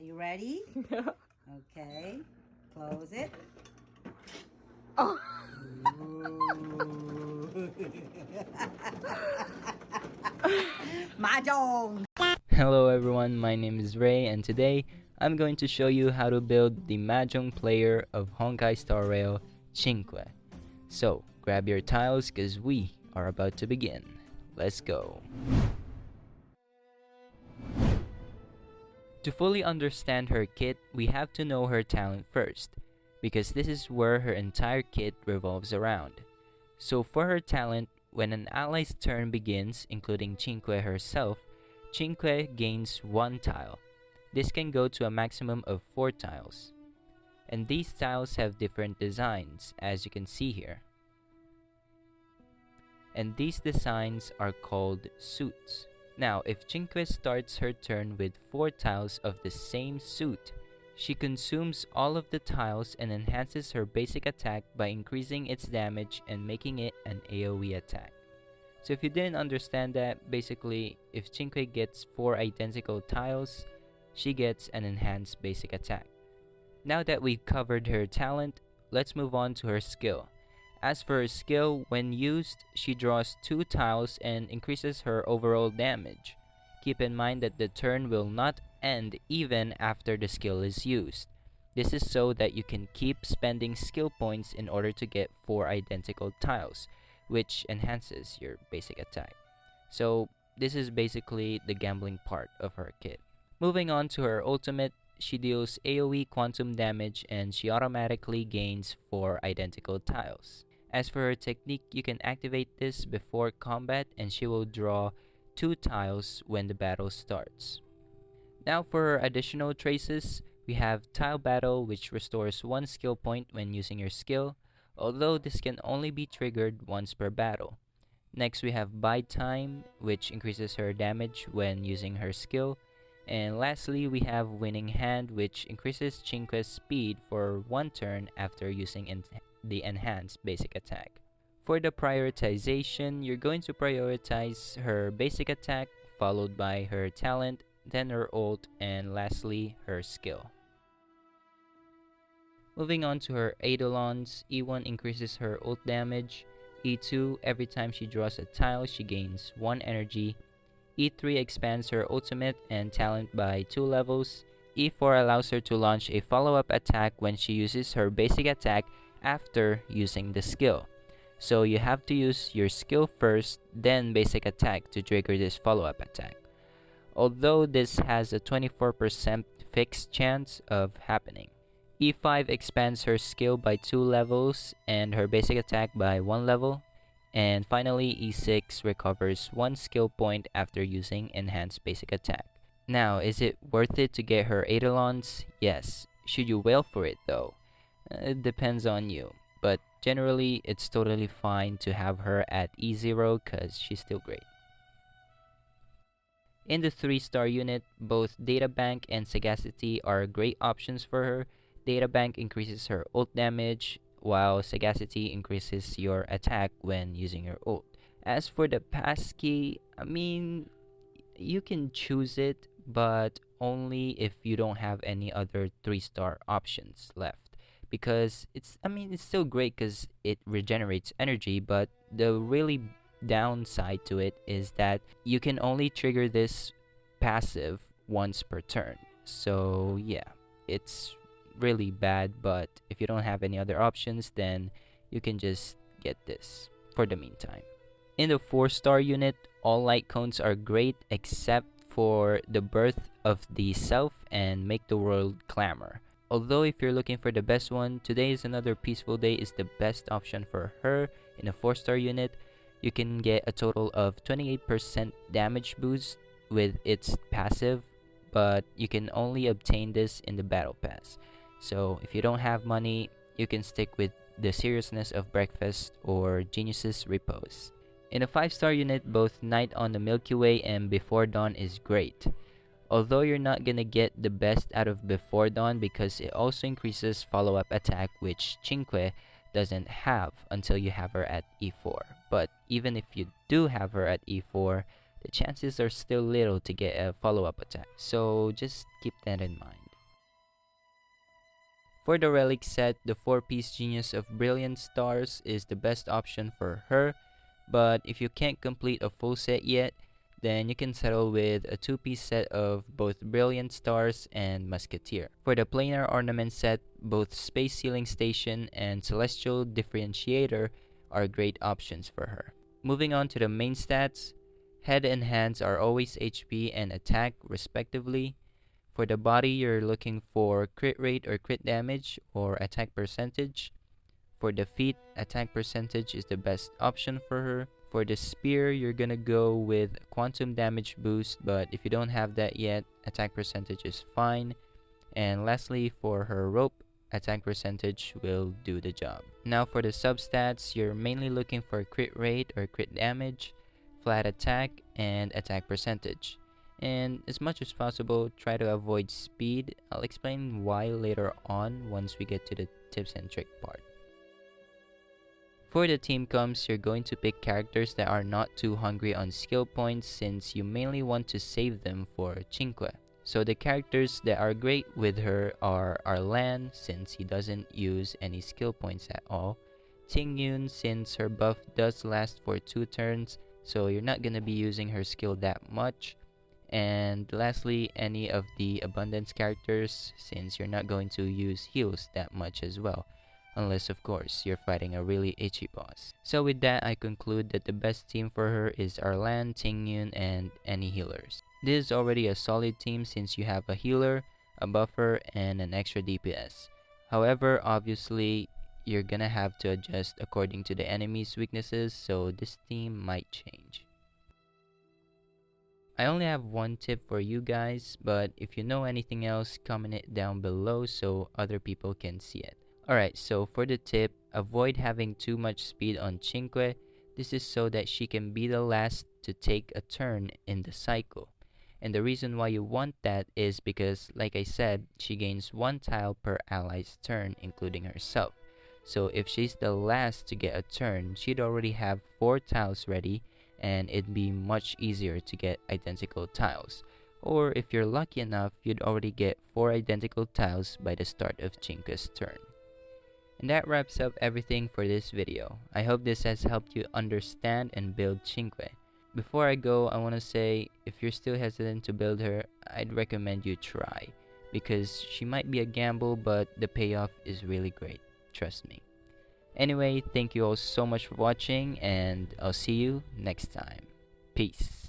Are you ready? Yeah. Okay. Close it. Oh. Mahjong! Hello everyone, my name is Ray and today I'm going to show you how to build the Mahjong player of Honkai Star Rail QINGQUE. So grab your tiles cause we are about to begin. Let's go. To fully understand her kit, we have to know her talent first, because this is where her entire kit revolves around. So for her talent, when an ally's turn begins, including QINGQUE herself, QINGQUE gains 1 tile. This can go to a maximum of 4 tiles. And these tiles have different designs, as you can see here. And these designs are called suits. Now, if QINGQUE starts her turn with 4 tiles of the same suit, she consumes all of the tiles and enhances her basic attack by increasing its damage and making it an AoE attack. So if you didn't understand that, basically, if QINGQUE gets 4 identical tiles, she gets an enhanced basic attack. Now that we've covered her talent, let's move on to her skill. As for her skill, when used, she draws 2 tiles and increases her overall damage. Keep in mind that the turn will not end even after the skill is used. This is so that you can keep spending skill points in order to get 4 identical tiles, which enhances your basic attack. So this is basically the gambling part of her kit. Moving on to her ultimate, she deals AoE quantum damage and she automatically gains 4 identical tiles. As for her technique, you can activate this before combat and she will draw 2 tiles when the battle starts. Now for her additional traces, we have Tile Battle, which restores 1 skill point when using your skill, although this can only be triggered once per battle. Next we have Buy Time, which increases her damage when using her skill. And lastly, we have Winning Hand, which increases QINGQUE's speed for 1 turn after using the enhanced basic attack. For the prioritization, you're going to prioritize her basic attack, followed by her talent, then her ult, and lastly, her skill. Moving on to her Eidolons, E1 increases her ult damage, E2, every time she draws a tile, she gains 1 energy, E3 expands her ultimate and talent by 2 levels, E4 allows her to launch a follow-up attack when she uses her basic attack after using the skill. So you have to use your skill first, then basic attack to trigger this follow-up attack. Although this has a 24% fixed chance of happening. E5 expands her skill by 2 levels and her basic attack by 1 level. And finally, E6 recovers 1 skill point after using enhanced basic attack. Now, is it worth it to get her Eidolons? Yes. Should you wail for it though? It depends on you, but generally it's totally fine to have her at E0 cause she's still great. In the 3-star unit, both Data Bank and Sagacity are great options for her. Data Bank increases her ult damage, while Sagacity increases your attack when using your ult. As for the passkey, you can choose it, but only if you don't have any other 3-star options left. Because it's still great because it regenerates energy, but the really downside to it is that you can only trigger this passive once per turn. So yeah, it's really bad, but if you don't have any other options, then you can just get this for the meantime. In the 4-star unit, all light cones are great except for the Birth of the Self and Make the World Clamor. Although if you're looking for the best one, Today is Another Peaceful Day is the best option for her. In a 4-star unit, you can get a total of 28% damage boost with its passive, but you can only obtain this in the battle pass. So if you don't have money, you can stick with the Seriousness of Breakfast or Genius's Repose. In a 5-star unit, both Night on the Milky Way and Before Dawn is great. Although you're not gonna get the best out of Before Dawn because it also increases follow-up attack, which QINGQUE doesn't have until you have her at E4. But even if you do have her at E4, the chances are still little to get a follow-up attack. So just keep that in mind. For the Relic set, the 4-piece Genius of Brilliant Stars is the best option for her, but if you can't complete a full set yet, then you can settle with a 2-piece set of both Brilliant Stars and Musketeer. For the planar ornament set, both Space Sealing Station and Celestial Differentiator are great options for her. Moving on to the main stats, head and hands are always HP and attack respectively. For the body, you're looking for crit rate or crit damage or attack percentage. For the feet, attack percentage is the best option for her. For the spear, you're gonna go with quantum damage boost, but if you don't have that yet, attack percentage is fine. And lastly, for her rope, attack percentage will do the job. Now for the substats, you're mainly looking for crit rate or crit damage, flat attack, and attack percentage. And as much as possible, try to avoid speed. I'll explain why later on once we get to the tips and trick part. For the team comps, you're going to pick characters that are not too hungry on skill points since you mainly want to save them for QINGQUE. So the characters that are great with her are Arlan, since he doesn't use any skill points at all, Tingyun, since her buff does last for 2 turns, so you're not gonna be using her skill that much, and lastly, any of the abundance characters, since you're not going to use heals that much as well. Unless of course you're fighting a really itchy boss. So with that, I conclude that the best team for her is Arlan, Tingyun, and any healers. This is already a solid team since you have a healer, a buffer, and an extra DPS. However, obviously, you're gonna have to adjust according to the enemy's weaknesses, so this team might change. I only have one tip for you guys, but if you know anything else, comment it down below so other people can see it. Alright, so for the tip, avoid having too much speed on QINGQUE. This is so that she can be the last to take a turn in the cycle. And the reason why you want that is because, like I said, she gains 1 tile per ally's turn, including herself. So if she's the last to get a turn, she'd already have 4 tiles ready, and it'd be much easier to get identical tiles. Or if you're lucky enough, you'd already get 4 identical tiles by the start of QINGQUE's turn. And that wraps up everything for this video. I hope this has helped you understand and build QINGQUE. Before I go, I want to say, if you're still hesitant to build her, I'd recommend you try, because she might be a gamble, but the payoff is really great, trust me. Anyway, thank you all so much for watching, and I'll see you next time. Peace.